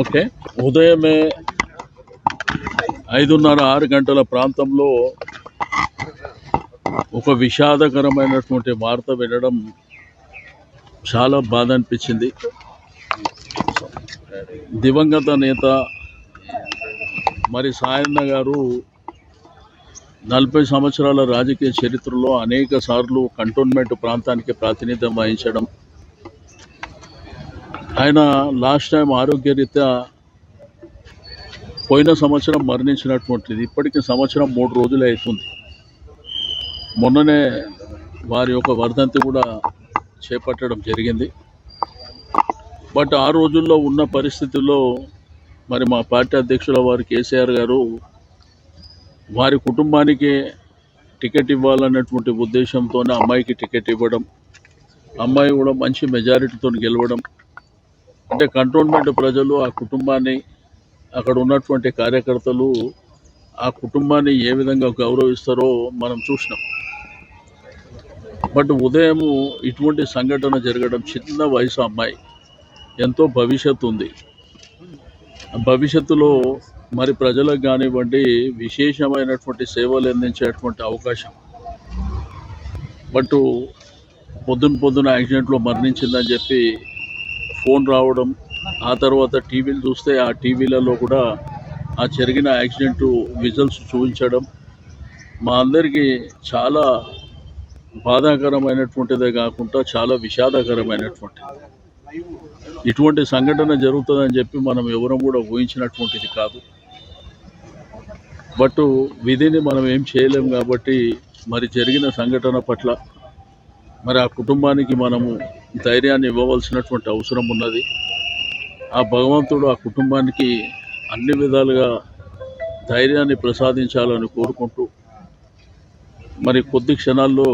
Okay, ఉదయమే 5:30-6 గంటల ప్రాంతంలో ఒక విషాదకరమైనటువంటి వార్త వినడం చాలా బాధ అనిపించింది. దివంగత నేత మరి సాయన్న గారు 40 సంవత్సరాల రాజకీయ చరిత్రలో అనేక సార్లు కంటోన్మెంట్ ప్రాంతానికి ప్రాతినిధ్యం వహించడం, ఆయన లాస్ట్ టైం ఆరోగ్యరీత్యా పోయిన సంవత్సరం మరణించినటువంటిది. ఇప్పటికి సంవత్సరం 3 రోజులే అవుతుంది. మొన్ననే వారి యొక్క వర్ధంతి కూడా చేపట్టడం జరిగింది. బట్ ఆ రోజుల్లో ఉన్న పరిస్థితుల్లో మరి మా పార్టీ అధ్యక్షుల వారు కేసీఆర్ గారు వారి కుటుంబానికి టికెట్ ఇవ్వాలన్నటువంటి ఉద్దేశంతోనే అమ్మాయికి టికెట్ ఇవ్వడం, అమ్మాయి కూడా మంచి మెజారిటీతో గెలవడం, అంటే కంటోన్మెంట్ ప్రజలు ఆ కుటుంబాన్ని, అక్కడ ఉన్నటువంటి కార్యకర్తలు ఆ కుటుంబాన్ని ఏ విధంగా గౌరవిస్తారో మనం చూసినాం. బట్ ఉదయం ఇటువంటి సంఘటన జరగడం, చిన్న వయసు అమ్మాయి, ఎంతో భవిష్యత్తు ఉంది. భవిష్యత్తులో మరి ప్రజలకు కానివ్వండి విశేషమైనటువంటి సేవలు అందించేటువంటి అవకాశం. బట్ పొద్దున యాక్సిడెంట్లో మరణించిందని చెప్పి ఫోన్ రావడం, ఆ తర్వాత టీవీలు చూస్తే ఆ టీవీలలో కూడా ఆ జరిగిన యాక్సిడెంట్ విజువల్స్ చూపించడం మా అందరికీ చాలా బాధాకరమైనటువంటిదే కాకుండా చాలా విషాదకరమైనటువంటిది. ఇటువంటి సంఘటన జరుగుతుందని చెప్పి మనం ఎవరం కూడా ఊహించినటువంటిది కాదు. బట్ విధిని మనం ఏం చేయలేం కాబట్టి మరి జరిగిన సంఘటన పట్ల మరి ఆ కుటుంబానికి మనము ధైర్యాన్ని ఇవ్వవలసినటువంటి అవసరం ఉన్నది. ఆ భగవంతుడు ఆ కుటుంబానికి అన్ని విధాలుగా ధైర్యాన్ని ప్రసాదించాలని కోరుకుంటూ మరి కొద్ది క్షణాల్లో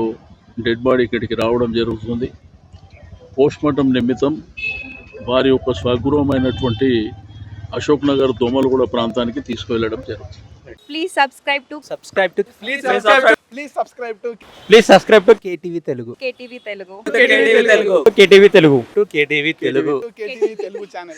డెడ్ బాడీ ఇక్కడికి రావడం జరుగుతుంది. పోస్ట్మార్టం నిమిత్తం వారి యొక్క స్వగృహమైనటువంటి అశోక్ నగర్ దోమలగూడ ప్రాంతానికి తీసుకువెళ్ళడం జరుగుతుంది. Please subscribe to KTV Telugu. KTV Telugu. KTV Telugu channel.